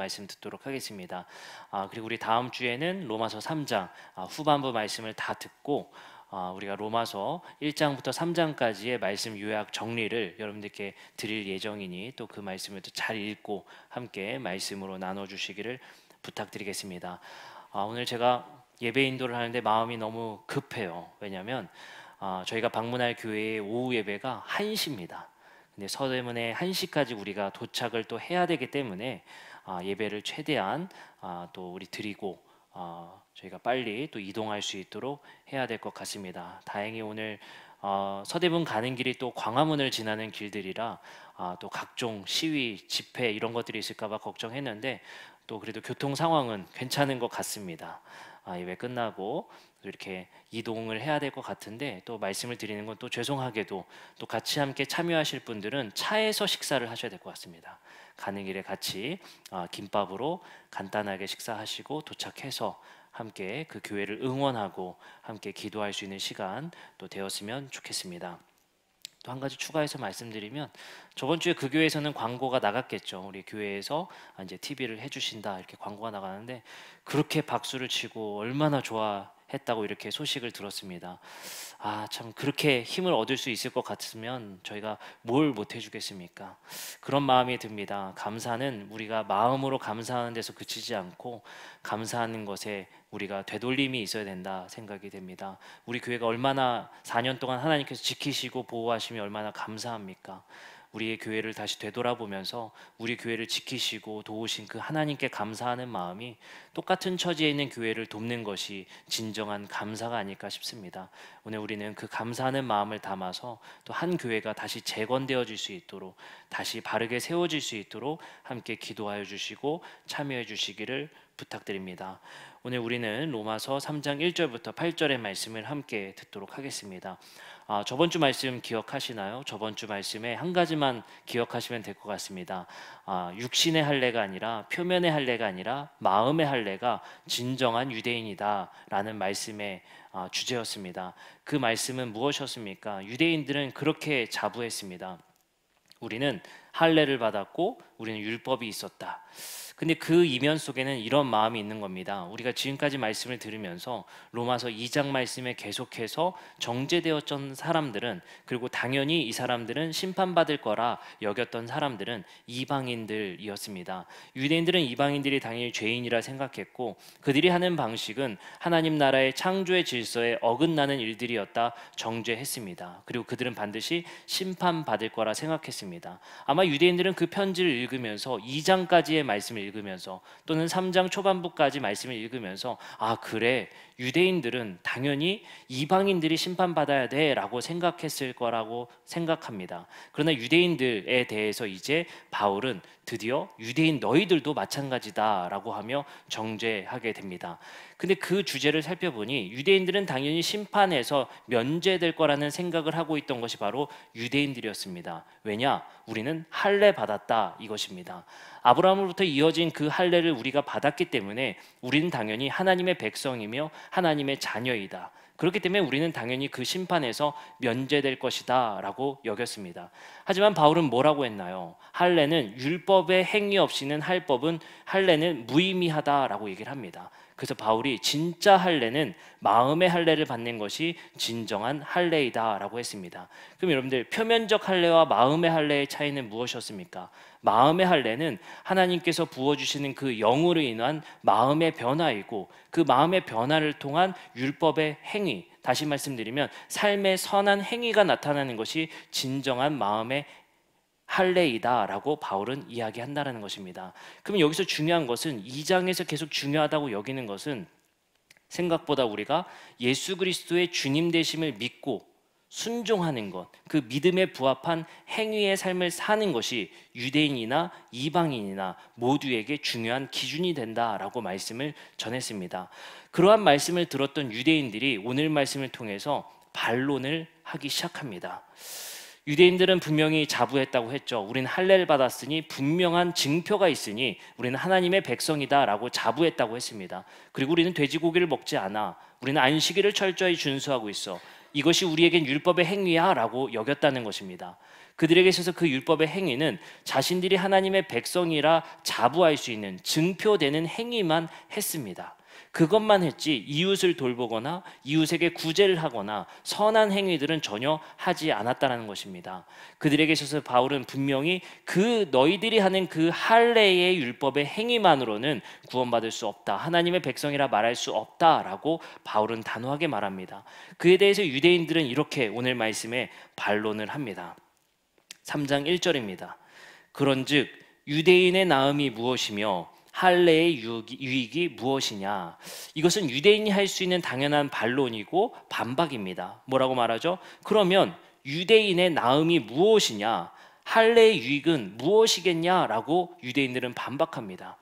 말씀 듣도록 하겠습니다. 그리고 우리 다음 주에는 로마서 3장 후반부 말씀을 다 듣고 우리가 로마서 1장부터 3장까지의 말씀 요약 정리를 여러분들께 드릴 예정이니 또 그 말씀을 잘 읽고 함께 말씀으로 나눠주시기를 부탁드리겠습니다. 오늘 제가 예배 인도를 하는데 마음이 너무 급해요. 왜냐하면 저희가 방문할 교회의 오후 예배가 1시입니다. 근데 서대문에 1시까지 우리가 도착을 또 해야 되기 때문에 예배를 최대한 또 우리 드리고 저희가 빨리 또 이동할 수 있도록 해야 될 것 같습니다. 다행히 오늘 서대문 가는 길이 또 광화문을 지나는 길들이라 또 각종 시위, 집회 이런 것들이 있을까봐 걱정했는데 또 그래도 교통 상황은 괜찮은 것 같습니다. 예배 끝나고 이렇게 이동을 해야 될 것 같은데 또 말씀을 드리는 건 또 죄송하게도 또 같이 함께 참여하실 분들은 차에서 식사를 하셔야 될 것 같습니다. 가는 길에 같이 김밥으로 간단하게 식사하시고 도착해서 함께 그 교회를 응원하고 함께 기도할 수 있는 시간 또 되었으면 좋겠습니다. 또 한 가지 추가해서 말씀드리면 저번 주에 그 교회에서는 광고가 나갔겠죠. 우리 교회에서 이제 TV를 해주신다 이렇게 광고가 나가는데 그렇게 박수를 치고 얼마나 좋아했다고 이렇게 소식을 들었습니다. 참 그렇게 힘을 얻을 수 있을 것 같으면 저희가 뭘 못 해주겠습니까? 그런 마음이 듭니다. 감사는 우리가 마음으로 감사하는 데서 그치지 않고 감사하는 것에 우리가 되돌림이 있어야 된다 생각이 됩니다. 우리 교회가 얼마나 4년 동안 하나님께서 지키시고 보호하심이 얼마나 감사합니까? 우리의 교회를 다시 되돌아보면서 우리 교회를 지키시고 도우신 그 하나님께 감사하는 마음이 똑같은 처지에 있는 교회를 돕는 것이 진정한 감사가 아닐까 싶습니다. 오늘 우리는 그 감사하는 마음을 담아서 또 한 교회가 다시 재건되어질 수 있도록 다시 바르게 세워질 수 있도록 함께 기도하여 주시고 참여해 주시기를 부탁드립니다. 오늘 우리는 로마서 3장 1절부터 8절의 말씀을 함께 듣도록 하겠습니다. 저번 주 말씀 기억하시나요? 저번 주 말씀에 한 가지만 기억하시면 될 것 같습니다. 육신의 할례가 아니라 표면의 할례가 아니라 마음의 할례가 진정한 유대인이다 라는 말씀의 주제였습니다. 그 말씀은 무엇이었습니까? 유대인들은 그렇게 자부했습니다. 우리는 할례를 받았고 우리는 율법이 있었다. 근데 그 이면 속에는 이런 마음이 있는 겁니다. 우리가 지금까지 말씀을 들으면서 로마서 2장 말씀에 계속해서 정죄되었던 사람들은 그리고 당연히 이 사람들은 심판받을 거라 여겼던 사람들은 이방인들이었습니다. 유대인들은 이방인들이 당연히 죄인이라 생각했고 그들이 하는 방식은 하나님 나라의 창조의 질서에 어긋나는 일들이었다 정죄했습니다. 그리고 그들은 반드시 심판받을 거라 생각했습니다. 아마 유대인들은 그 편지를 읽으면서 2장까지의 말씀을 읽으면서 또는 3장 초반부까지 말씀을 읽으면서 그래 유대인들은 당연히 이방인들이 심판받아야 돼 라고 생각했을 거라고 생각합니다. 그러나 유대인들에 대해서 이제 바울은 드디어 유대인 너희들도 마찬가지다 라고 하며 정죄하게 됩니다. 근데 그 주제를 살펴보니 유대인들은 당연히 심판에서 면제될 거라는 생각을 하고 있던 것이 바로 유대인들이었습니다. 왜냐? 우리는 할례 받았다 이것입니다. 아브라함으로부터 이어진 그 할례를 우리가 받았기 때문에 우리는 당연히 하나님의 백성이며 하나님의 자녀이다. 그렇기 때문에 우리는 당연히 그 심판에서 면제될 것이다 라고 여겼습니다. 하지만 바울은 뭐라고 했나요? 할례는 율법의 행위 없이는 할례는 무의미하다라고 얘기를 합니다. 그래서 바울이 진짜 할례는 마음의 할례를 받는 것이 진정한 할례이다라고 했습니다. 그럼 여러분들 표면적 할례와 마음의 할례의 차이는 무엇이었습니까? 마음의 할례는 하나님께서 부어주시는 그 영으로 인한 마음의 변화이고 그 마음의 변화를 통한 율법의 행위, 다시 말씀드리면 삶의 선한 행위가 나타나는 것이 진정한 마음의 할례이다라고 바울은 이야기한다는 것입니다. 그럼 여기서 중요한 것은 2장에서 계속 중요하다고 여기는 것은 생각보다 우리가 예수 그리스도의 주님 되심을 믿고 순종하는 것, 그 믿음에 부합한 행위의 삶을 사는 것이 유대인이나 이방인이나 모두에게 중요한 기준이 된다라고 말씀을 전했습니다. 그러한 말씀을 들었던 유대인들이 오늘 말씀을 통해서 반론을 하기 시작합니다. 유대인들은 분명히 자부했다고 했죠. 우리는 할례를 받았으니 분명한 증표가 있으니 우리는 하나님의 백성이다라고 자부했다고 했습니다. 그리고 우리는 돼지고기를 먹지 않아. 우리는 안식일을 철저히 준수하고 있어. 이것이 우리에겐 율법의 행위야 라고 여겼다는 것입니다. 그들에게 있어서 그 율법의 행위는 자신들이 하나님의 백성이라 자부할 수 있는 증표되는 행위만 했습니다. 그것만 했지 이웃을 돌보거나 이웃에게 구제를 하거나 선한 행위들은 전혀 하지 않았다는 것입니다. 그들에게 있어서 바울은 분명히 그 너희들이 하는 그 할례의 율법의 행위만으로는 구원받을 수 없다, 하나님의 백성이라 말할 수 없다라고 바울은 단호하게 말합니다. 그에 대해서 유대인들은 이렇게 오늘 말씀에 반론을 합니다. 3장 1절입니다. 그런즉 유대인의 나음이 무엇이며 할례의 유익이 무엇이냐? 이것은 유대인이 할 수 있는 당연한 반론이고 반박입니다. 뭐라고 말하죠? 그러면 유대인의 나음이 무엇이냐? 할례의 유익은 무엇이겠냐라고 유대인들은 반박합니다.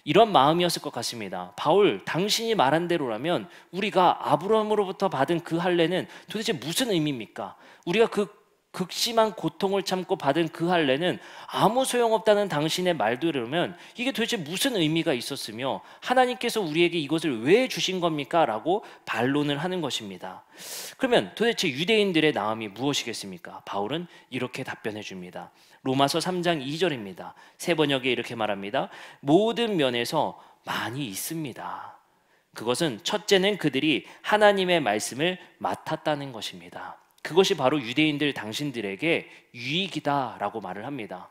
이런 마음이었을 것 같습니다. 바울, 당신이 말한 대로라면 우리가 아브라함으로부터 받은 그 할례는 도대체 무슨 의미입니까? 우리가 그 극심한 고통을 참고 받은 그 할례는 아무 소용없다는 당신의 말대로면 이게 도대체 무슨 의미가 있었으며 하나님께서 우리에게 이것을 왜 주신 겁니까? 라고 반론을 하는 것입니다. 그러면 도대체 유대인들의 나음이 무엇이겠습니까? 바울은 이렇게 답변해 줍니다. 로마서 3장 2절입니다. 새 번역에 이렇게 말합니다. 모든 면에서 많이 있습니다. 그것은 첫째는 그들이 하나님의 말씀을 맡았다는 것입니다. 그것이 바로 유대인들 당신들에게 유익이다라고 말을 합니다.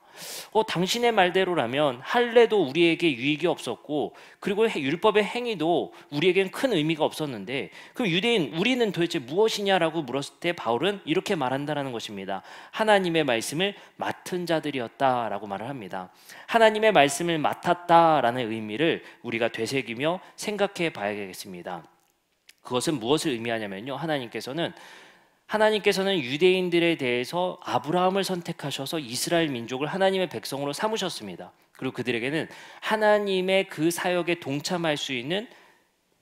당신의 말대로라면 할례도 우리에게 유익이 없었고 그리고 율법의 행위도 우리에겐 큰 의미가 없었는데 그럼 유대인 우리는 도대체 무엇이냐라고 물었을 때 바울은 이렇게 말한다는 것입니다. 하나님의 말씀을 맡은 자들이었다라고 말을 합니다. 하나님의 말씀을 맡았다라는 의미를 우리가 되새기며 생각해 봐야겠습니다. 그것은 무엇을 의미하냐면요, 하나님께서는 유대인들에 대해서 아브라함을 선택하셔서 이스라엘 민족을 하나님의 백성으로 삼으셨습니다. 그리고 그들에게는 하나님의 그 사역에 동참할 수 있는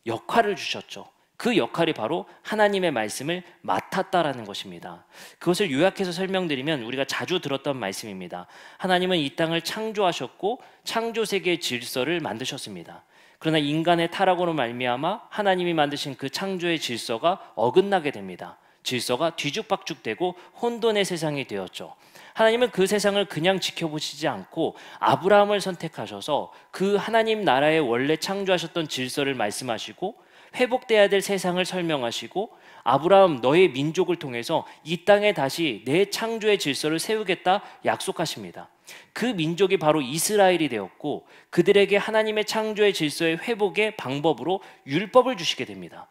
역할을 주셨죠. 그 역할이 바로 하나님의 말씀을 맡았다라는 것입니다. 그것을 요약해서 설명드리면 우리가 자주 들었던 말씀입니다. 하나님은 이 땅을 창조하셨고 창조 세계의 질서를 만드셨습니다. 그러나 인간의 타락으로 말미암아 하나님이 만드신 그 창조의 질서가 어긋나게 됩니다. 질서가 뒤죽박죽되고 혼돈의 세상이 되었죠. 하나님은 그 세상을 그냥 지켜보시지 않고 아브라함을 선택하셔서 그 하나님 나라의 원래 창조하셨던 질서를 말씀하시고 회복돼야 될 세상을 설명하시고 아브라함 너의 민족을 통해서 이 땅에 다시 내 창조의 질서를 세우겠다 약속하십니다. 그 민족이 바로 이스라엘이 되었고 그들에게 하나님의 창조의 질서의 회복의 방법으로 율법을 주시게 됩니다.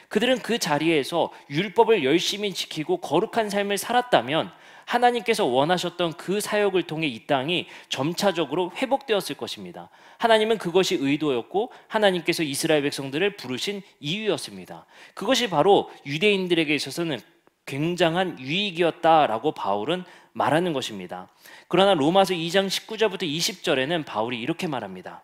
그들은 그 자리에서 율법을 열심히 지키고 거룩한 삶을 살았다면 하나님께서 원하셨던 그 사역을 통해 이 땅이 점차적으로 회복되었을 것입니다. 하나님은 그것이 의도였고 하나님께서 이스라엘 백성들을 부르신 이유였습니다. 그것이 바로 유대인들에게 있어서는 굉장한 유익이었다라고 바울은 말하는 것입니다. 그러나 로마서 2장 19절부터 20절에는 바울이 이렇게 말합니다.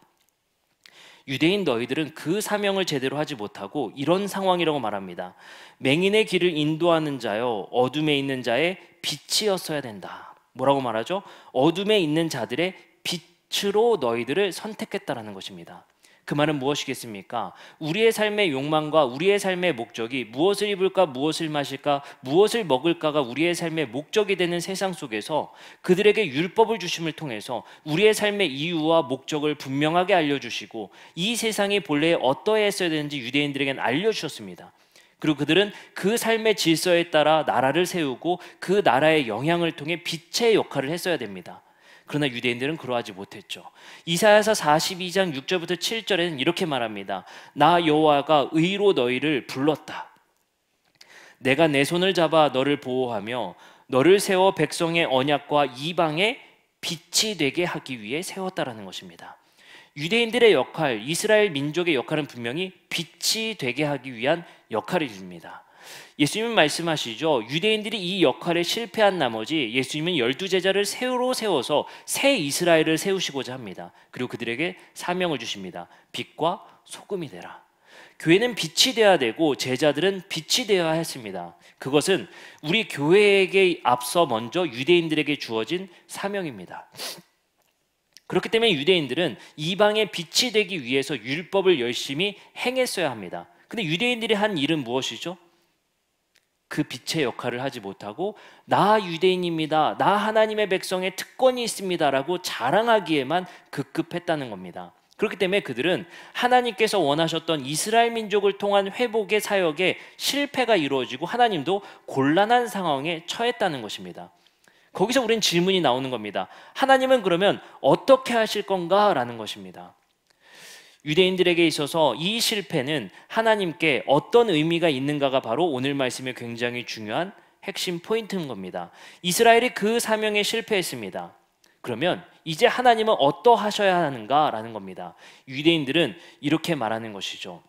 유대인 너희들은 그 사명을 제대로 하지 못하고 이런 상황이라고 말합니다. 맹인의 길을 인도하는 자여 어둠에 있는 자의 빛이었어야 된다. 뭐라고 말하죠? 어둠에 있는 자들의 빛으로 너희들을 선택했다라는 것입니다. 그 말은 무엇이겠습니까? 우리의 삶의 욕망과 우리의 삶의 목적이 무엇을 입을까, 무엇을 마실까, 무엇을 먹을까가 우리의 삶의 목적이 되는 세상 속에서 그들에게 율법을 주심을 통해서 우리의 삶의 이유와 목적을 분명하게 알려주시고 이 세상이 본래 어떠했어야 되는지 유대인들에게는 알려주셨습니다. 그리고 그들은 그 삶의 질서에 따라 나라를 세우고 그 나라의 영향을 통해 빛의 역할을 했어야 됩니다. 그러나 유대인들은 그러하지 못했죠. 이사야서 42장 6절부터 7절에는 이렇게 말합니다. 나 여호와가 의로 너희를 불렀다. 내가 내 손을 잡아 너를 보호하며 너를 세워 백성의 언약과 이방의 빛이 되게 하기 위해 세웠다라는 것입니다. 유대인들의 역할, 이스라엘 민족의 역할은 분명히 빛이 되게 하기 위한 역할입니다. 예수님은 말씀하시죠. 유대인들이 이 역할에 실패한 나머지 예수님은 12제자를 새로 세워서 새 이스라엘을 세우시고자 합니다. 그리고 그들에게 사명을 주십니다. 빛과 소금이 되라. 교회는 빛이 되어야 되고 제자들은 빛이 되어야 했습니다. 그것은 우리 교회에게 앞서 먼저 유대인들에게 주어진 사명입니다. 그렇기 때문에 유대인들은 이방의 빛이 되기 위해서 율법을 열심히 행했어야 합니다. 근데 유대인들이 한 일은 무엇이죠? 그 빛의 역할을 하지 못하고 나 유대인입니다, 나 하나님의 백성의 특권이 있습니다라고 자랑하기에만 급급했다는 겁니다. 그렇기 때문에 그들은 하나님께서 원하셨던 이스라엘 민족을 통한 회복의 사역에 실패가 이루어지고 하나님도 곤란한 상황에 처했다는 것입니다. 거기서 우린 질문이 나오는 겁니다. 하나님은 그러면 어떻게 하실 건가? 라는 것입니다. 유대인들에게 있어서 이 실패는 하나님께 어떤 의미가 있는가가 바로 오늘 말씀의 굉장히 중요한 핵심 포인트인 겁니다. 이스라엘이 그 사명에 실패했습니다. 그러면 이제 하나님은 어떠하셔야 하는가라는 겁니다. 유대인들은 이렇게 말하는 것이죠.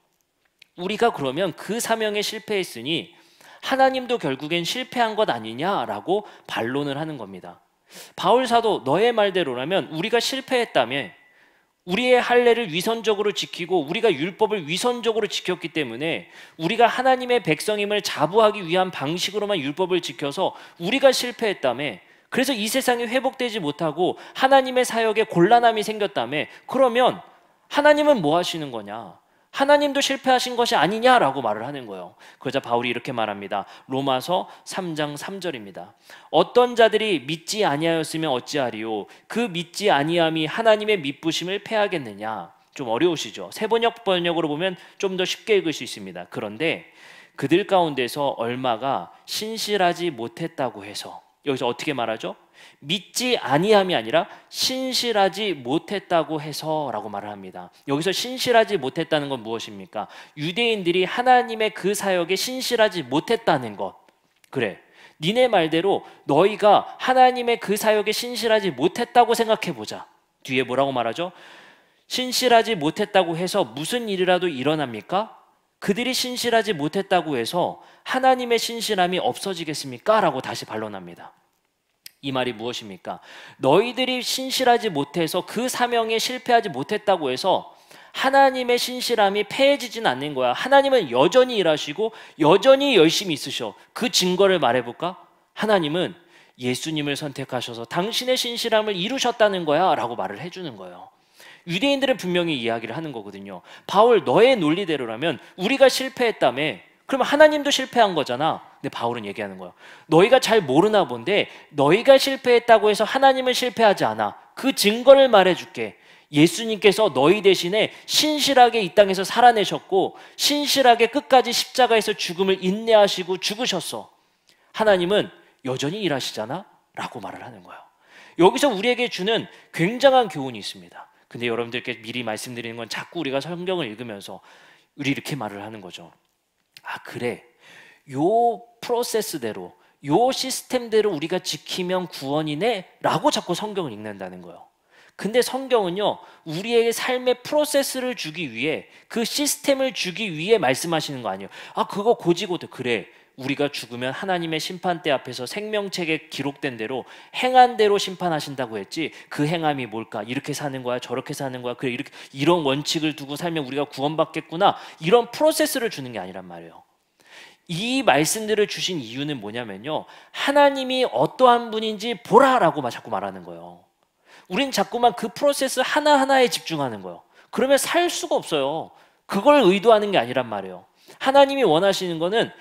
우리가 그러면 그 사명에 실패했으니 하나님도 결국엔 실패한 것 아니냐라고 반론을 하는 겁니다. 바울 사도 너의 말대로라면 우리가 실패했다며 우리의 할례를 위선적으로 지키고 우리가 율법을 위선적으로 지켰기 때문에 우리가 하나님의 백성임을 자부하기 위한 방식으로만 율법을 지켜서 우리가 실패했다며 그래서 이 세상이 회복되지 못하고 하나님의 사역에 곤란함이 생겼다며 그러면 하나님은 뭐 하시는 거냐? 하나님도 실패하신 것이 아니냐라고 말을 하는 거예요. 그러자 바울이 이렇게 말합니다. 로마서 3장 3절입니다. 어떤 자들이 믿지 아니하였으면 어찌하리요? 그 믿지 아니함이 하나님의 미쁘심을 패하겠느냐? 좀 어려우시죠? 세번역 번역으로 보면 좀 더 쉽게 읽을 수 있습니다. 그런데 그들 가운데서 얼마가 신실하지 못했다고 해서 여기서 어떻게 말하죠? 믿지 아니함이 아니라 신실하지 못했다고 해서라고 말을 합니다. 여기서 신실하지 못했다는 건 무엇입니까? 유대인들이 하나님의 그 사역에 신실하지 못했다는 것. 그래, 니네 말대로 너희가 하나님의 그 사역에 신실하지 못했다고 생각해 보자. 뒤에 뭐라고 말하죠? 신실하지 못했다고 해서 무슨 일이라도 일어납니까? 그들이 신실하지 못했다고 해서 하나님의 신실함이 없어지겠습니까? 라고 다시 반론합니다. 이 말이 무엇입니까? 너희들이 신실하지 못해서 그 사명에 실패하지 못했다고 해서 하나님의 신실함이 패해지진 않는 거야. 하나님은 여전히 일하시고 여전히 열심히 있으셔. 그 증거를 말해볼까? 하나님은 예수님을 선택하셔서 당신의 신실함을 이루셨다는 거야 라고 말을 해주는 거예요. 유대인들은 분명히 이야기를 하는 거거든요. 바울 너의 논리대로라면 우리가 실패했다며 그러면 하나님도 실패한 거잖아. 근데 바울은 얘기하는 거예요. 너희가 잘 모르나 본데 너희가 실패했다고 해서 하나님은 실패하지 않아. 그 증거를 말해줄게. 예수님께서 너희 대신에 신실하게 이 땅에서 살아내셨고 신실하게 끝까지 십자가에서 죽음을 인내하시고 죽으셨어. 하나님은 여전히 일하시잖아 라고 말을 하는 거예요. 여기서 우리에게 주는 굉장한 교훈이 있습니다. 근데 여러분들께 미리 말씀드리는 건 자꾸 우리가 성경을 읽으면서 우리 이렇게 말을 하는 거죠. 아 그래, 요 프로세스대로 요 시스템대로 우리가 지키면 구원이네 라고 자꾸 성경을 읽는다는 거예요. 근데 성경은요 우리에게 삶의 프로세스를 주기 위해 그 시스템을 주기 위해 말씀하시는 거 아니에요. 아 그거 고지고대 그래, 우리가 죽으면 하나님의 심판대 앞에서 생명책에 기록된 대로 행한 대로 심판하신다고 했지 그 행함이 뭘까? 이렇게 사는 거야 저렇게 사는 거야 그래 이렇게 이런 원칙을 두고 살면 우리가 구원받겠구나 이런 프로세스를 주는 게 아니란 말이에요. 이 말씀들을 주신 이유는 뭐냐면요 하나님이 어떠한 분인지 보라라고 자꾸 말하는 거예요. 우린 자꾸만 그 프로세스 하나하나에 집중하는 거예요. 그러면 살 수가 없어요. 그걸 의도하는 게 아니란 말이에요. 하나님이 원하시는 거는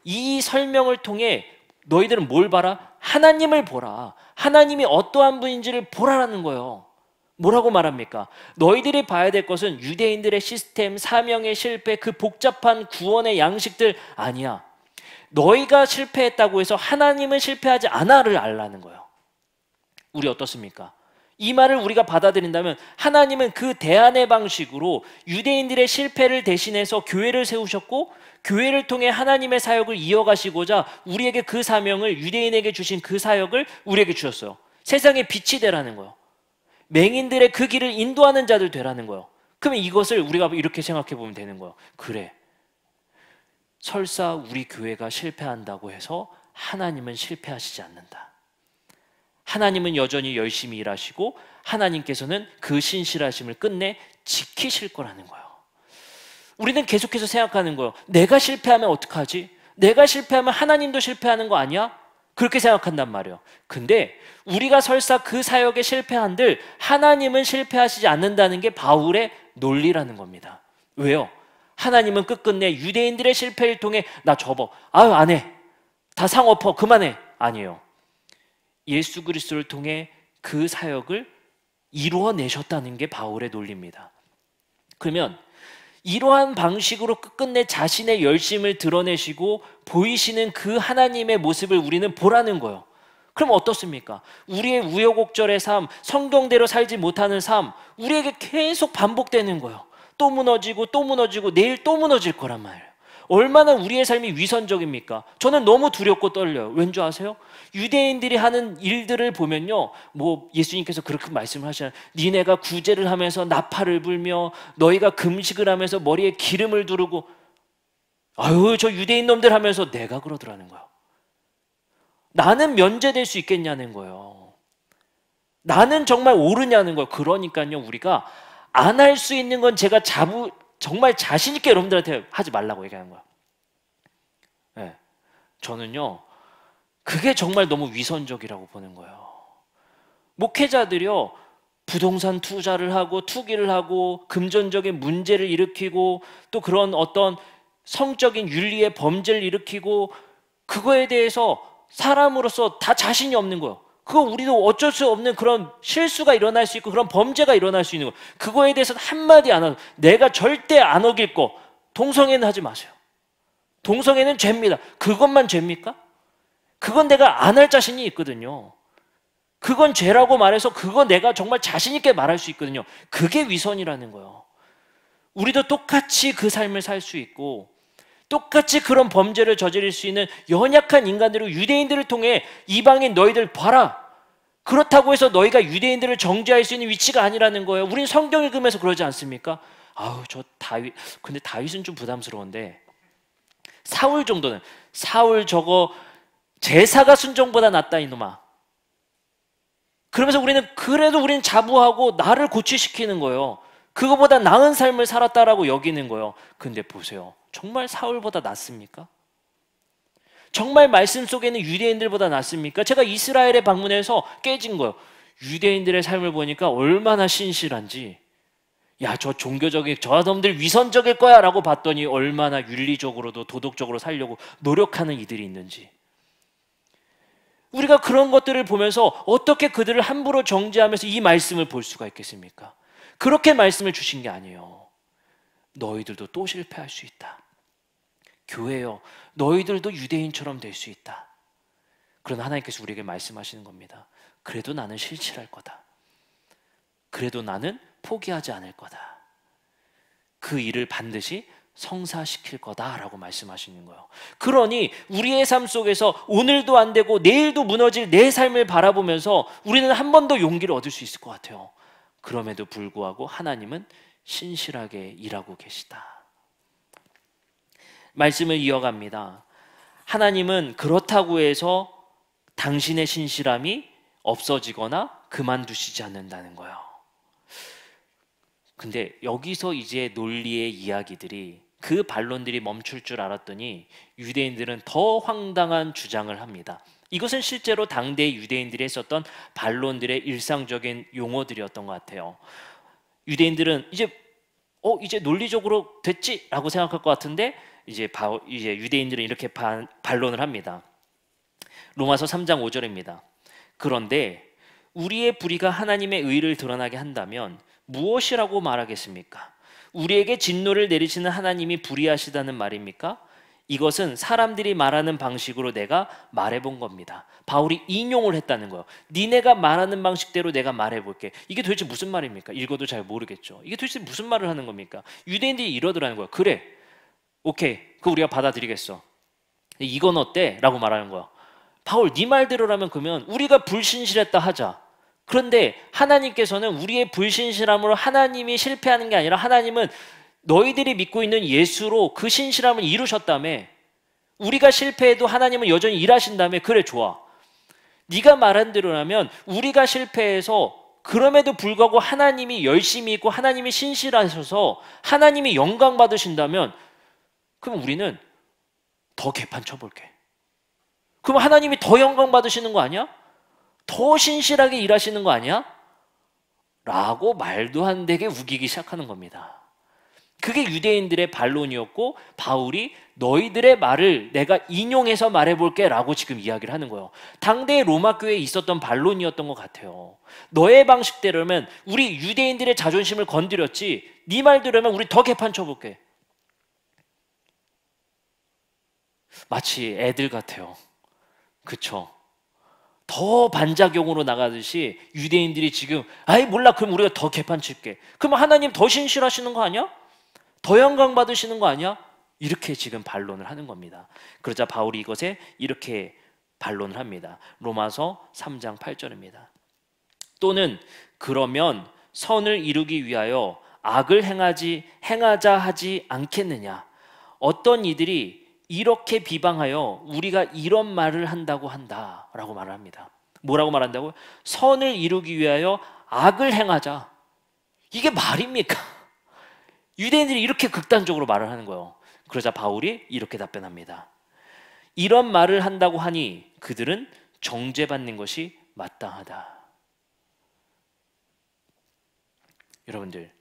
이 설명을 통해 너희들은 뭘 봐라? 하나님을 보라. 하나님이 어떠한 분인지를 보라라는 거예요. 뭐라고 말합니까? 너희들이 봐야 될 것은 유대인들의 시스템, 사명의 실패, 그 복잡한 구원의 양식들 아니야. 너희가 실패했다고 해서 하나님은 실패하지 않아를 알라는 거예요. 우리 어떻습니까? 이 말을 우리가 받아들인다면 하나님은 그 대안의 방식으로 유대인들의 실패를 대신해서 교회를 세우셨고 교회를 통해 하나님의 사역을 이어가시고자 우리에게 그 사명을 유대인에게 주신 그 사역을 우리에게 주셨어요. 세상의 빛이 되라는 거예요. 맹인들의 그 길을 인도하는 자들 되라는 거예요. 그러면 이것을 우리가 이렇게 생각해 보면 되는 거예요. 그래, 설사 우리 교회가 실패한다고 해서 하나님은 실패하시지 않는다. 하나님은 여전히 열심히 일하시고 하나님께서는 그 신실하심을 끝내 지키실 거라는 거예요. 우리는 계속해서 생각하는 거예요. 내가 실패하면 어떡하지? 내가 실패하면 하나님도 실패하는 거 아니야? 그렇게 생각한단 말이에요. 근데 우리가 설사 그 사역에 실패한들 하나님은 실패하시지 않는다는 게 바울의 논리라는 겁니다. 왜요? 하나님은 끝끝내 유대인들의 실패를 통해 나 접어. 아유 안 해. 다 상 엎어 그만해. 아니에요. 예수 그리스도를 통해 그 사역을 이루어내셨다는 게 바울의 논리입니다. 그러면 이러한 방식으로 끝끝내 자신의 열심을 드러내시고 보이시는 그 하나님의 모습을 우리는 보라는 거예요. 그럼 어떻습니까? 우리의 우여곡절의 삶, 성경대로 살지 못하는 삶, 우리에게 계속 반복되는 거예요. 또 무너지고 또 무너지고 내일 또 무너질 거란 말이에요. 얼마나 우리의 삶이 위선적입니까? 저는 너무 두렵고 떨려요. 왠지 아세요? 유대인들이 하는 일들을 보면요, 뭐 예수님께서 그렇게 말씀을 하시잖아요. 니네가 구제를 하면서 나팔을 불며 너희가 금식을 하면서 머리에 기름을 두르고, 아유 저 유대인 놈들 하면서 내가 그러더라는 거예요. 나는 면제될 수 있겠냐는 거예요. 나는 정말 옳으냐는 거예요. 그러니까요, 우리가 안 할 수 있는 건 제가 정말 자신 있게 여러분들한테 하지 말라고 얘기하는 거야. 네. 저는요, 그게 정말 너무 위선적이라고 보는 거예요. 목회자들이요, 부동산 투자를 하고 투기를 하고 금전적인 문제를 일으키고 또 그런 어떤 성적인 윤리의 범죄를 일으키고, 그거에 대해서 사람으로서 다 자신이 없는 거예요. 그거 우리도 어쩔 수 없는 그런 실수가 일어날 수 있고 그런 범죄가 일어날 수 있는 거. 그거에 대해서는 한마디 안 하고, 내가 절대 안 어길 거, 동성애는 하지 마세요. 동성애는 죄입니다. 그것만 죄입니까? 그건 내가 안 할 자신이 있거든요. 그건 죄라고 말해서 그거 내가 정말 자신 있게 말할 수 있거든요. 그게 위선이라는 거예요. 우리도 똑같이 그 삶을 살 수 있고 똑같이 그런 범죄를 저지를 수 있는 연약한 인간들을, 유대인들을 통해 이방인 너희들 봐라, 그렇다고 해서 너희가 유대인들을 정죄할 수 있는 위치가 아니라는 거예요. 우린 성경 읽으면서 그러지 않습니까? 아우 저 다윗, 근데 다윗은 좀 부담스러운데 사울 정도는, 사울 저거 제사가 순종보다 낫다 이놈아. 그러면서 그래도 우리는 자부하고 나를 고치시키는 거예요. 그거보다 나은 삶을 살았다라고 여기는 거예요. 근데 보세요, 정말 사울보다 낫습니까? 정말 말씀 속에는 유대인들보다 낫습니까? 제가 이스라엘에 방문해서 깨진 거예요. 유대인들의 삶을 보니까 얼마나 신실한지, 야 저 종교적인 저 놈들 위선적일 거야 라고 봤더니 얼마나 윤리적으로도 도덕적으로 살려고 노력하는 이들이 있는지. 우리가 그런 것들을 보면서 어떻게 그들을 함부로 정죄하면서 이 말씀을 볼 수가 있겠습니까? 그렇게 말씀을 주신 게 아니에요. 너희들도 또 실패할 수 있다. 교회요, 너희들도 유대인처럼 될 수 있다. 그러나 하나님께서 우리에게 말씀하시는 겁니다. 그래도 나는 실천할 거다. 그래도 나는 포기하지 않을 거다. 그 일을 반드시 성사시킬 거다라고 말씀하시는 거예요. 그러니 우리의 삶 속에서 오늘도 안 되고 내일도 무너질 내 삶을 바라보면서 우리는 한 번 더 용기를 얻을 수 있을 것 같아요. 그럼에도 불구하고 하나님은 신실하게 일하고 계시다. 말씀을 이어갑니다. 하나님은 그렇다고 해서 당신의 신실함이 없어지거나 그만두시지 않는다는 거예요. 근데 여기서 이제 논리의 이야기들이, 그 반론들이 멈출 줄 알았더니 유대인들은 더 황당한 주장을 합니다. 이것은 실제로 당대 유대인들이 했었던 반론들의 일상적인 용어들이었던 것 같아요. 유대인들은 이제 논리적으로 됐지라고 생각할 것 같은데 이제 유대인들은 이렇게 반론을 합니다. 로마서 3장 5절입니다. 그런데 우리의 불의가 하나님의 의를 드러나게 한다면 무엇이라고 말하겠습니까? 우리에게 진노를 내리시는 하나님이 불의하시다는 말입니까? 이것은 사람들이 말하는 방식으로 내가 말해본 겁니다. 바울이 인용을 했다는 거예요. 니네가 말하는 방식대로 내가 말해볼게. 이게 도대체 무슨 말입니까? 읽어도 잘 모르겠죠. 이게 도대체 무슨 말을 하는 겁니까? 유대인들이 이러더라는 거예요. 그래, 오케이, 그거 우리가 받아들이겠어. 이건 어때? 라고 말하는 거야. 바울, 네 말대로라면 그러면 우리가 불신실했다 하자. 그런데 하나님께서는 우리의 불신실함으로 하나님이 실패하는 게 아니라 하나님은 너희들이 믿고 있는 예수로 그 신실함을 이루셨다며. 우리가 실패해도 하나님은 여전히 일하신다며. 그래, 좋아. 네가 말한 대로라면 우리가 실패해서 그럼에도 불구하고 하나님이 열심히 있고 하나님이 신실하셔서 하나님이 영광 받으신다면 그럼 우리는 더 개판 쳐볼게. 그럼 하나님이 더 영광 받으시는 거 아니야? 더 신실하게 일하시는 거 아니야? 라고 말도 안 되게 우기기 시작하는 겁니다. 그게 유대인들의 반론이었고, 바울이 너희들의 말을 내가 인용해서 말해볼게 라고 지금 이야기를 하는 거예요. 당대의 로마 교회에 있었던 반론이었던 것 같아요. 너의 방식대로면 우리 유대인들의 자존심을 건드렸지, 네 말대로면 우리 더 개판 쳐볼게. 마치 애들 같아요. 그쵸? 더 반작용으로 나가듯이 유대인들이 지금 아이 몰라, 그럼 우리가 더 개판 칠게. 그럼 하나님 더 신실하시는 거 아니야? 더 영광 받으시는 거 아니야? 이렇게 지금 반론을 하는 겁니다. 그러자 바울이 이것에 이렇게 반론을 합니다. 로마서 3장 8절입니다. 또는 그러면 선을 이루기 위하여 악을 행하자 하지 않겠느냐? 어떤 이들이 이렇게 비방하여 우리가 이런 말을 한다고 한다라고 말을 합니다. 뭐라고 말한다고요? 선을 이루기 위하여 악을 행하자. 이게 말입니까? 유대인들이 이렇게 극단적으로 말을 하는 거예요. 그러자 바울이 이렇게 답변합니다. 이런 말을 한다고 하니 그들은 정죄받는 것이 마땅하다. 여러분들,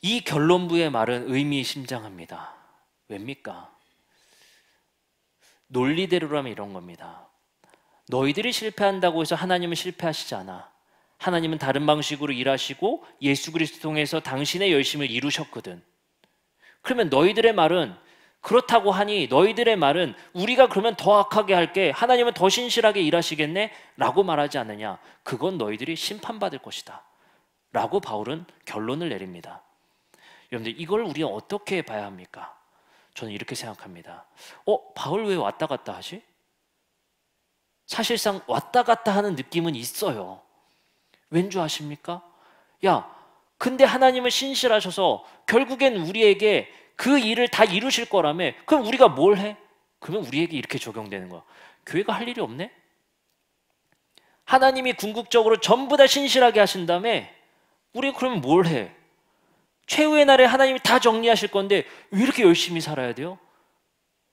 이 결론부의 말은 의미심장합니다. 왜입니까? 논리대로라면 이런 겁니다. 너희들이 실패한다고 해서 하나님은 실패하시지 않아. 하나님은 다른 방식으로 일하시고 예수 그리스도 통해서 당신의 열심을 이루셨거든. 그러면 너희들의 말은, 그렇다고 하니 너희들의 말은 우리가 그러면 더 악하게 할게, 하나님은 더 신실하게 일하시겠네? 라고 말하지 않느냐. 그건 너희들이 심판받을 것이다 라고 바울은 결론을 내립니다. 여러분들, 이걸 우리가 어떻게 봐야 합니까? 저는 이렇게 생각합니다. 바울 왜 왔다 갔다 하지? 사실상 왔다 갔다 하는 느낌은 있어요. 왠 줄 아십니까? 근데 하나님은 신실하셔서 결국엔 우리에게 그 일을 다 이루실 거라며. 그럼 우리가 뭘 해? 그러면 우리에게 이렇게 적용되는 거야. 교회가 할 일이 없네? 하나님이 궁극적으로 전부 다 신실하게 하신 다음에 우리가 그러면 뭘 해? 최후의 날에 하나님이 다 정리하실 건데 왜 이렇게 열심히 살아야 돼요?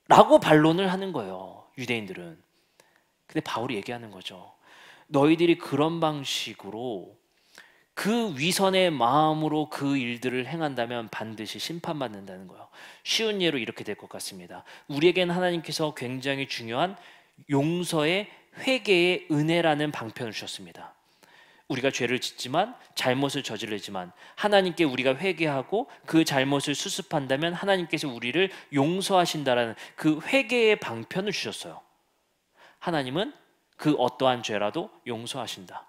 라고 반론을 하는 거예요, 유대인들은. 근데 바울이 얘기하는 거죠. 너희들이 그런 방식으로 그 위선의 마음으로 그 일들을 행한다면 반드시 심판받는다는 거예요. 쉬운 예로 이렇게 될 것 같습니다. 우리에겐 하나님께서 굉장히 중요한 용서의, 회개의 은혜라는 방편을 주셨습니다. 우리가 죄를 짓지만, 잘못을 저지르지만 하나님께 우리가 회개하고 그 잘못을 수습한다면 하나님께서 우리를 용서하신다라는 그 회개의 방편을 주셨어요. 하나님은 그 어떠한 죄라도 용서하신다.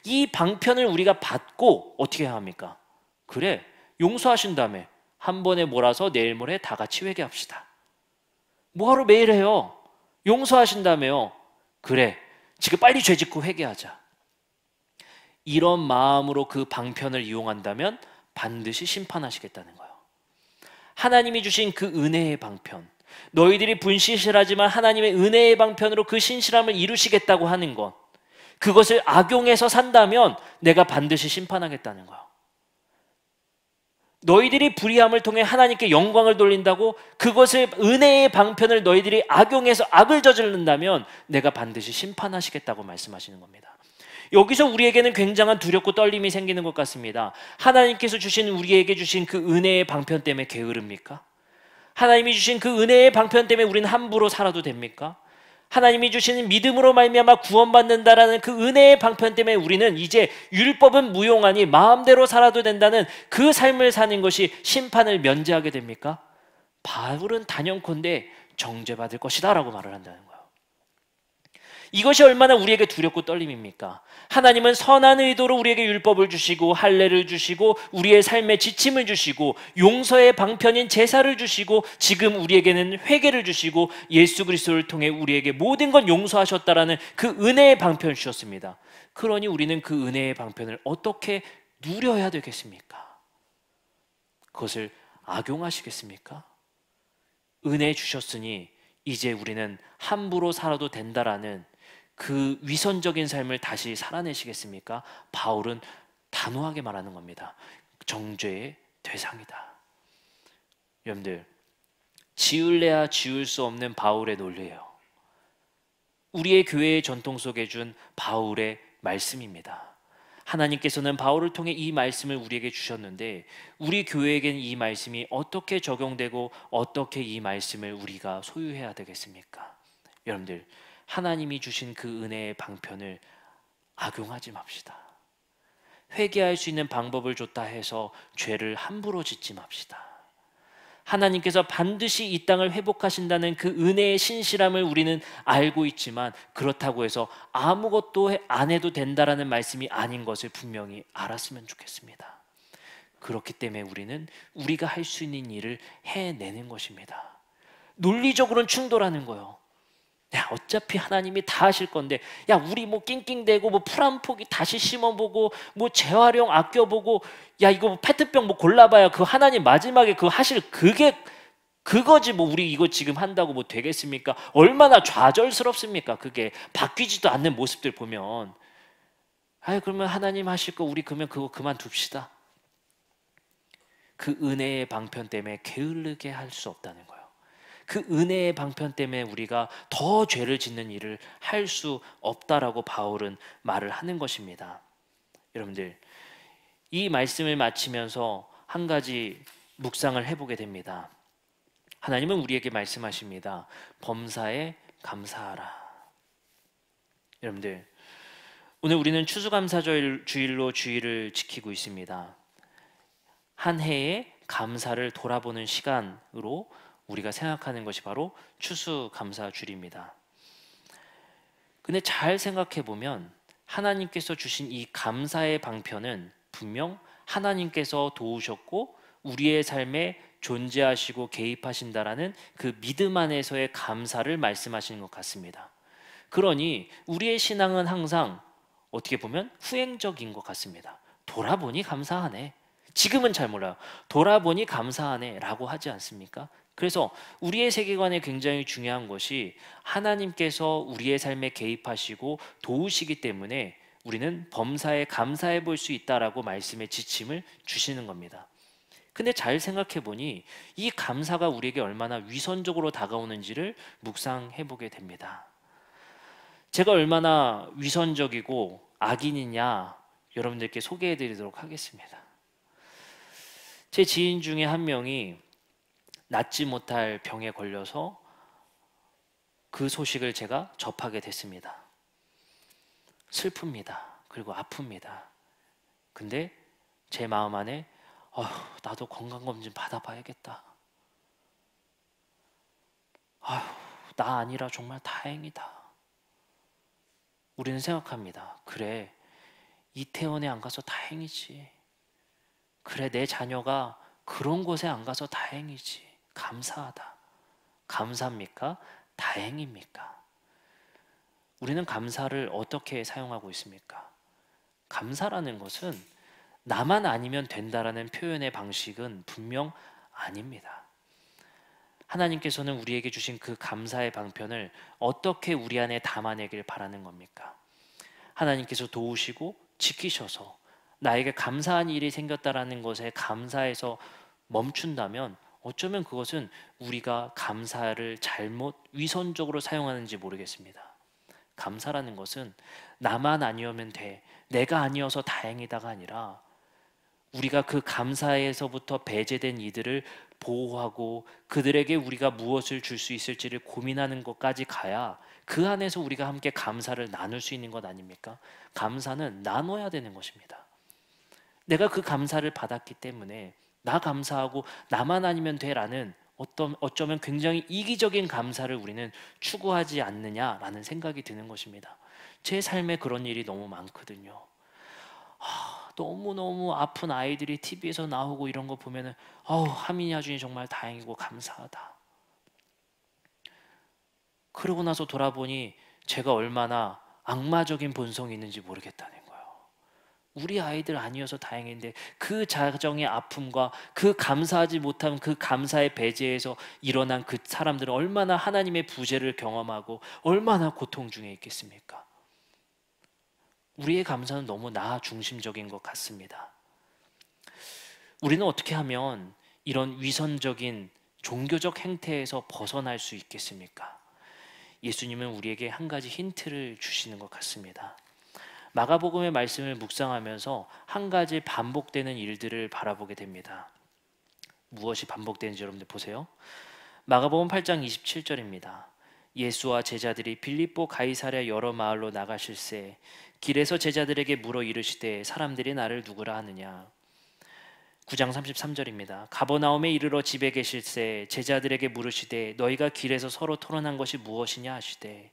이 방편을 우리가 받고 어떻게 해야 합니까? 그래, 용서하신다며 한 번에 몰아서 내일 모레 다 같이 회개합시다. 뭐하러 매일 해요? 용서하신다며요. 그래, 지금 빨리 죄 짓고 회개하자. 이런 마음으로 그 방편을 이용한다면 반드시 심판하시겠다는 거예요. 하나님이 주신 그 은혜의 방편, 너희들이 분신실하지만 하나님의 은혜의 방편으로 그 신실함을 이루시겠다고 하는 것, 그것을 악용해서 산다면 내가 반드시 심판하겠다는 거예요. 너희들이 불의함을 통해 하나님께 영광을 돌린다고, 그것을, 은혜의 방편을 너희들이 악용해서 악을 저지른다면 내가 반드시 심판하시겠다고 말씀하시는 겁니다. 여기서 우리에게는 굉장한 두렵고 떨림이 생기는 것 같습니다. 하나님께서 주신, 우리에게 주신 그 은혜의 방편 때문에 게으릅니까? 하나님이 주신 그 은혜의 방편 때문에 우리는 함부로 살아도 됩니까? 하나님이 주시는 믿음으로 말미암아 구원받는다라는 그 은혜의 방편 때문에 우리는 이제 율법은 무용하니 마음대로 살아도 된다는 그 삶을 사는 것이 심판을 면제하게 됩니까? 바울은 단연컨대 정죄받을 것이다 라고 말을 한다는 거예요. 이것이 얼마나 우리에게 두렵고 떨림입니까? 하나님은 선한 의도로 우리에게 율법을 주시고 할례를 주시고 우리의 삶에 지침을 주시고 용서의 방편인 제사를 주시고 지금 우리에게는 회개를 주시고 예수 그리스도를 통해 우리에게 모든 건 용서하셨다라는 그 은혜의 방편을 주셨습니다. 그러니 우리는 그 은혜의 방편을 어떻게 누려야 되겠습니까? 그것을 악용하시겠습니까? 은혜 주셨으니 이제 우리는 함부로 살아도 된다라는 그 위선적인 삶을 다시 살아내시겠습니까? 바울은 단호하게 말하는 겁니다. 정죄의 대상이다. 여러분들, 지을래야 지울 수 없는 바울의 논리예요. 우리의 교회의 전통 속에 준 바울의 말씀입니다. 하나님께서는 바울을 통해 이 말씀을 우리에게 주셨는데 우리 교회에게는 이 말씀이 어떻게 적용되고 어떻게 이 말씀을 우리가 소유해야 되겠습니까? 여러분들, 하나님이 주신 그 은혜의 방편을 악용하지 맙시다. 회개할 수 있는 방법을 줬다 해서 죄를 함부로 짓지 맙시다. 하나님께서 반드시 이 땅을 회복하신다는 그 은혜의 신실함을 우리는 알고 있지만 그렇다고 해서 아무것도 안 해도 된다라는 말씀이 아닌 것을 분명히 알았으면 좋겠습니다. 그렇기 때문에 우리는 우리가 할 수 있는 일을 해내는 것입니다. 논리적으로는 충돌하는 거예요. 야, 어차피 하나님이 다 하실 건데, 야, 우리 뭐 낑낑대고 뭐 풀 한 포기 다시 심어보고 뭐 재활용 아껴보고, 야, 이거 뭐 페트병 뭐 골라봐야 그 하나님 마지막에 그 하실 그거지. 뭐 우리 이거 지금 한다고 뭐 되겠습니까? 얼마나 좌절스럽습니까? 그게 바뀌지도 않는 모습들 보면, 아, 그러면 하나님 하실 거 우리 그러면 그거 그만둡시다. 그 은혜의 방편 때문에 게을르게 할 수 없다는 거예요. 그 은혜의 방편 때문에 우리가 더 죄를 짓는 일을 할 수 없다라고 바울은 말을 하는 것입니다. 여러분들, 이 말씀을 마치면서 한 가지 묵상을 해보게 됩니다. 하나님은 우리에게 말씀하십니다. 범사에 감사하라. 여러분들, 오늘 우리는 추수감사주일로 주일을 지키고 있습니다. 한 해의 감사를 돌아보는 시간으로 우리가 생각하는 것이 바로 추수감사주일입니다. 근데 잘 생각해 보면 하나님께서 주신 이 감사의 방편은 분명 하나님께서 도우셨고 우리의 삶에 존재하시고 개입하신다라는 그 믿음 안에서의 감사를 말씀하시는 것 같습니다. 그러니 우리의 신앙은 항상 어떻게 보면 후행적인 것 같습니다. 돌아보니 감사하네. 지금은 잘 몰라요. 돌아보니 감사하네 라고 하지 않습니까? 그래서 우리의 세계관에 굉장히 중요한 것이 하나님께서 우리의 삶에 개입하시고 도우시기 때문에 우리는 범사에 감사해 볼 수 있다라고 말씀의 지침을 주시는 겁니다. 근데 잘 생각해 보니 이 감사가 우리에게 얼마나 위선적으로 다가오는지를 묵상해 보게 됩니다. 제가 얼마나 위선적이고 악인이냐 여러분들께 소개해 드리도록 하겠습니다. 제 지인 중에 한 명이 낫지 못할 병에 걸려서 그 소식을 제가 접하게 됐습니다. 슬픕니다. 그리고 아픕니다. 근데 제 마음 안에 나도 건강검진 받아봐야겠다. 나 아니라 정말 다행이다. 우리는 생각합니다. 그래, 이태원에 안 가서 다행이지. 그래, 내 자녀가 그런 곳에 안 가서 다행이지. 감사하다. 감사합니까? 다행입니까? 우리는 감사를 어떻게 사용하고 있습니까? 감사라는 것은 나만 아니면 된다라는 표현의 방식은 분명 아닙니다. 하나님께서는 우리에게 주신 그 감사의 방편을 어떻게 우리 안에 담아내길 바라는 겁니까? 하나님께서 도우시고 지키셔서 나에게 감사한 일이 생겼다라는 것에 감사해서 멈춘다면 어쩌면 그것은 우리가 감사를 잘못 위선적으로 사용하는지 모르겠습니다. 감사라는 것은 나만 아니면 돼, 내가 아니어서 다행이다가 아니라 우리가 그 감사에서부터 배제된 이들을 보호하고 그들에게 우리가 무엇을 줄 수 있을지를 고민하는 것까지 가야 그 안에서 우리가 함께 감사를 나눌 수 있는 것 아닙니까? 감사는 나눠야 되는 것입니다. 내가 그 감사를 받았기 때문에 나 감사하고 나만 아니면 돼라는 어쩌면 굉장히 이기적인 감사를 우리는 추구하지 않느냐라는 생각이 드는 것입니다. 제 삶에 그런 일이 너무 많거든요. 너무너무 아픈 아이들이 TV에서 나오고 이런 거 보면은 하민이 아준이 정말 다행이고 감사하다. 그러고 나서 돌아보니 제가 얼마나 악마적인 본성이 있는지 모르겠다는 거예요. 우리 아이들 아니어서 다행인데 그 자정의 아픔과 그 감사하지 못한 그 감사의 배제에서 일어난 그 사람들은 얼마나 하나님의 부재를 경험하고 얼마나 고통 중에 있겠습니까? 우리의 감사는 너무 나 중심적인 것 같습니다. 우리는 어떻게 하면 이런 위선적인 종교적 행태에서 벗어날 수 있겠습니까? 예수님은 우리에게 한 가지 힌트를 주시는 것 같습니다. 마가복음의 말씀을 묵상하면서 한 가지 반복되는 일들을 바라보게 됩니다. 무엇이 반복되는지 여러분들 보세요. 마가복음 8장 27절입니다. 예수와 제자들이 빌립보 가이사랴 여러 마을로 나가실새 길에서 제자들에게 물어 이르시되 사람들이 나를 누구라 하느냐. 9장 33절입니다. 가버나움에 이르러 집에 계실새 제자들에게 물으시되 너희가 길에서 서로 토론한 것이 무엇이냐 하시되.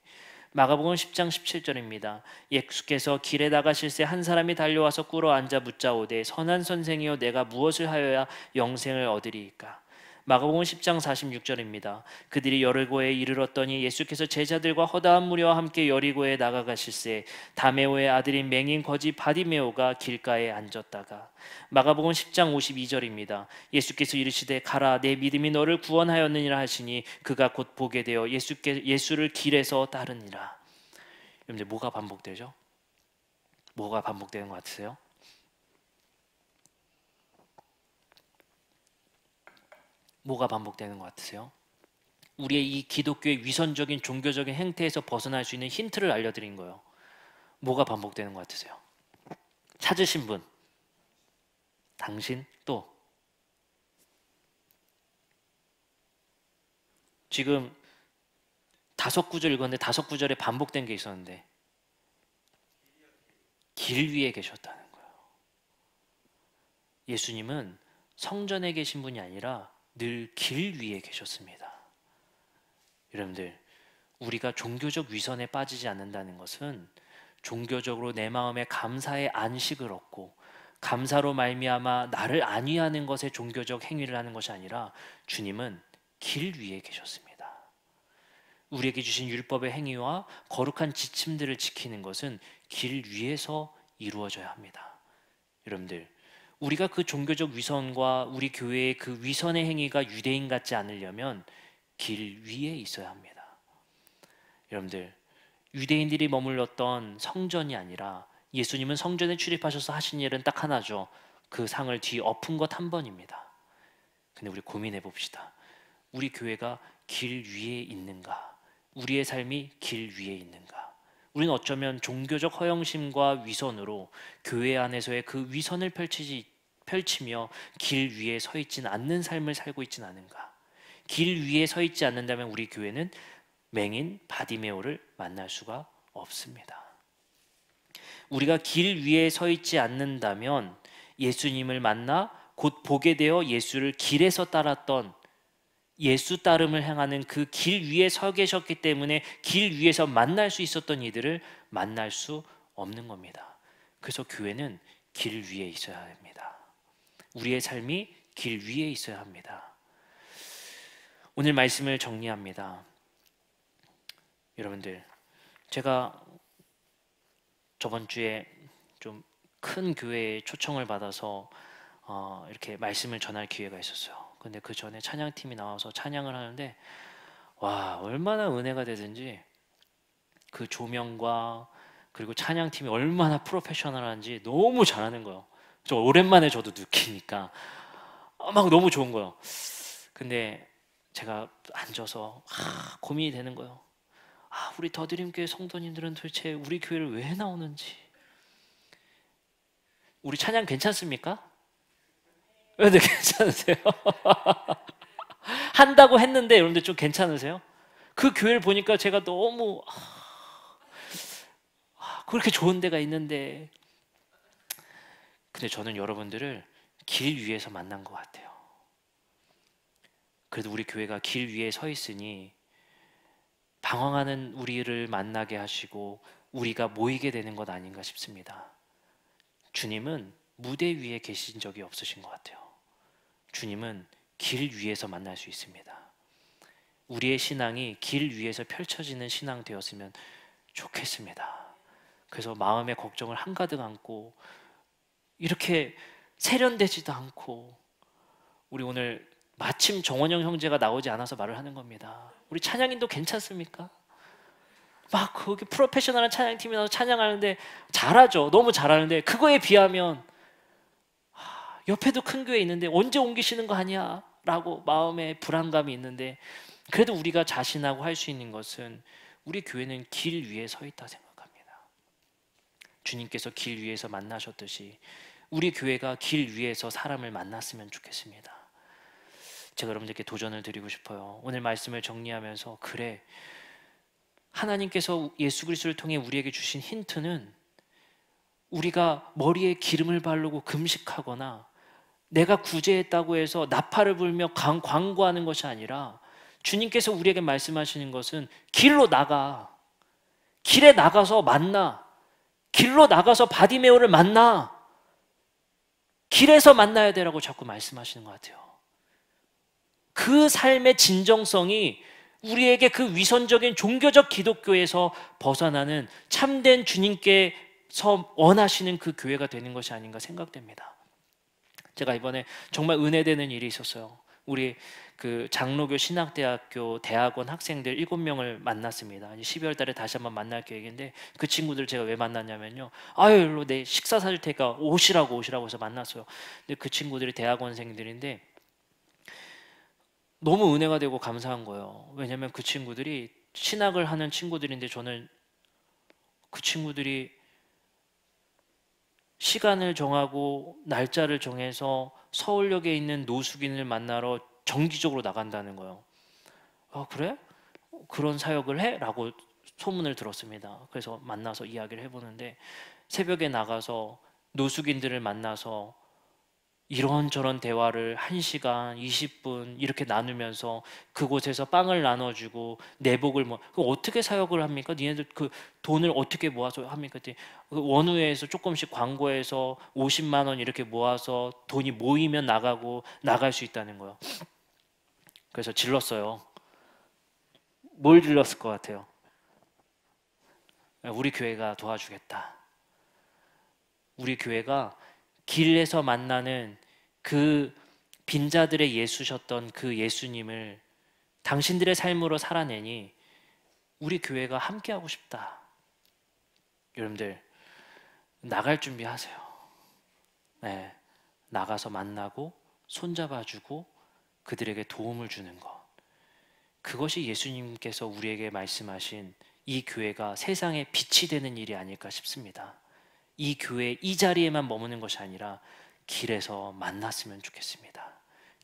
마가복음 10장 17절입니다. 예수께서 길에 나가실새 한 사람이 달려와서 꿇어 앉아 묻자오되 선한 선생이여 내가 무엇을 하여야 영생을 얻으리이까. 마가복음 10장 46절입니다. 그들이 여리고에 이르렀더니 예수께서 제자들과 허다한 무리와 함께 여리고에 나가가실새 다메오의 아들인 맹인 거지 바디메오가 길가에 앉았다가. 마가복음 10장 52절입니다. 예수께서 이르시되 가라 내 믿음이 너를 구원하였느니라 하시니 그가 곧 보게 되어 예수를 길에서 따르니라. 여러분들 뭐가 반복되죠? 뭐가 반복되는 것 같으세요? 뭐가 반복되는 것 같으세요? 우리의 이 기독교의 위선적인 종교적인 행태에서 벗어날 수 있는 힌트를 알려드린 거예요. 뭐가 반복되는 것 같으세요? 찾으신 분? 당신? 또? 지금 5구절 읽었는데 5구절에 반복된 게 있었는데 길 위에 계셨다는 거예요. 예수님은 성전에 계신 분이 아니라 늘 길 위에 계셨습니다. 여러분들, 우리가 종교적 위선에 빠지지 않는다는 것은 종교적으로 내 마음에 감사의 안식을 얻고 감사로 말미암아 나를 안위하는 것에 종교적 행위를 하는 것이 아니라 주님은 길 위에 계셨습니다. 우리에게 주신 율법의 행위와 거룩한 지침들을 지키는 것은 길 위에서 이루어져야 합니다. 여러분들, 우리가 그 종교적 위선과 우리 교회의 그 위선의 행위가 유대인 같지 않으려면 길 위에 있어야 합니다. 여러분들, 유대인들이 머물렀던 성전이 아니라 예수님은 성전에 출입하셔서 하신 일은 딱 하나죠. 그 상을 뒤 엎은 것 한 번입니다. 근데 우리 고민해 봅시다. 우리 교회가 길 위에 있는가? 우리의 삶이 길 위에 있는가? 우리는 어쩌면 종교적 허영심과 위선으로 교회 안에서의 그 위선을 펼치며 길 위에 서 있지는 않는 삶을 살고 있지는 않은가? 길 위에 서 있지 않는다면 우리 교회는 맹인 바디메오를 만날 수가 없습니다. 우리가 길 위에 서 있지 않는다면 예수님을 만나 곧 보게 되어 예수를 길에서 따랐던 예수 따름을 행하는 그 길 위에 서 계셨기 때문에 길 위에서 만날 수 있었던 이들을 만날 수 없는 겁니다. 그래서 교회는 길 위에 있어야 합니다. 우리의 삶이 길 위에 있어야 합니다. 오늘 말씀을 정리합니다. 여러분들, 제가 저번 주에 좀 큰 교회에 초청을 받아서 이렇게 말씀을 전할 기회가 있었어요. 근데 그 전에 찬양팀이 나와서 찬양을 하는데 와, 얼마나 은혜가 되든지 그 조명과 그리고 찬양팀이 얼마나 프로페셔널한지 너무 잘하는 거예요. 저 오랜만에 저도 느끼니까 막 너무 좋은 거예요. 근데 제가 앉아서 고민이 되는 거예요. 우리 더드림교회 성도님들은 도대체 우리 교회를 왜 나오는지. 우리 찬양 괜찮습니까? 네, 괜찮으세요? 한다고 했는데 여러분들 좀 괜찮으세요? 그 교회를 보니까 제가 너무 그렇게 좋은 데가 있는데, 근데 저는 여러분들을 길 위에서 만난 것 같아요. 그래도 우리 교회가 길 위에 서 있으니 방황하는 우리를 만나게 하시고 우리가 모이게 되는 것 아닌가 싶습니다. 주님은 무대 위에 계신 적이 없으신 것 같아요. 주님은 길 위에서 만날 수 있습니다. 우리의 신앙이 길 위에서 펼쳐지는 신앙 되었으면 좋겠습니다. 그래서 마음의 걱정을 한가득 안고 이렇게 세련되지도 않고, 우리 오늘 마침 정원영 형제가 나오지 않아서 말을 하는 겁니다. 우리 찬양인도 괜찮습니까? 막 거기 프로페셔널한 찬양팀이 나와서 찬양하는데 잘하죠. 너무 잘하는데 그거에 비하면 옆에도 큰 교회 있는데 언제 옮기시는 거 아니야? 라고 마음에 불안감이 있는데, 그래도 우리가 자신하고 할 수 있는 것은 우리 교회는 길 위에 서 있다 생각합니다. 주님께서 길 위에서 만나셨듯이 우리 교회가 길 위에서 사람을 만났으면 좋겠습니다. 제가 여러분들께 도전을 드리고 싶어요. 오늘 말씀을 정리하면서, 그래, 하나님께서 예수 그리스도를 통해 우리에게 주신 힌트는 우리가 머리에 기름을 바르고 금식하거나 내가 구제했다고 해서 나팔을 불며 광고하는 것이 아니라, 주님께서 우리에게 말씀하시는 것은 길로 나가, 길에 나가서 만나, 길로 나가서 바디메오를 만나, 길에서 만나야 되라고 자꾸 말씀하시는 것 같아요. 그 삶의 진정성이 우리에게 그 위선적인 종교적 기독교에서 벗어나는 참된 주님께서 원하시는 그 교회가 되는 것이 아닌가 생각됩니다. 제가 이번에 정말 은혜되는 일이 있었어요. 우리 그 장로교 신학대학교 대학원 학생들 7명을 만났습니다. 12월 달에 다시 한번 만날 계획인데, 그 친구들 제가 왜 만났냐면요, 아유, 일로 내 식사 사줄 테니까 오시라고 해서 만났어요. 근데 그 친구들이 대학원생들인데 너무 은혜가 되고 감사한 거예요. 왜냐면 그 친구들이 신학을 하는 친구들인데, 저는 그 친구들이 시간을 정하고 날짜를 정해서 서울역에 있는 노숙인을 만나러 정기적으로 나간다는 거예요. 아, 그래? 그런 사역을 해? 라고 소문을 들었습니다. 그래서 만나서 이야기를 해보는데, 새벽에 나가서 노숙인들을 만나서 이런저런 대화를 1시간, 20분 이렇게 나누면서 그곳에서 빵을 나눠주고 내복을 그 어떻게 사역을 합니까? 니네들 그 돈을 어떻게 모아서 합니까? 그 원우회에서 조금씩 광고해서 50만 원 이렇게 모아서 돈이 모이면 나갈 수 있다는 거예요. 그래서 질렀어요. 뭘 질렀을 것 같아요? 우리 교회가 도와주겠다. 우리 교회가 길에서 만나는 그 빈자들의 예수셨던 그 예수님을 당신들의 삶으로 살아내니 우리 교회가 함께하고 싶다. 여러분들 나갈 준비하세요. 네, 나가서 만나고 손잡아주고 그들에게 도움을 주는 것, 그것이 예수님께서 우리에게 말씀하신 이 교회가 세상에 빛이 되는 일이 아닐까 싶습니다. 이 교회 이 자리에만 머무는 것이 아니라 길에서 만났으면 좋겠습니다.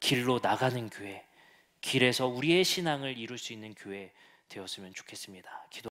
길로 나가는 교회, 길에서 우리의 신앙을 이룰 수 있는 교회 되었으면 좋겠습니다.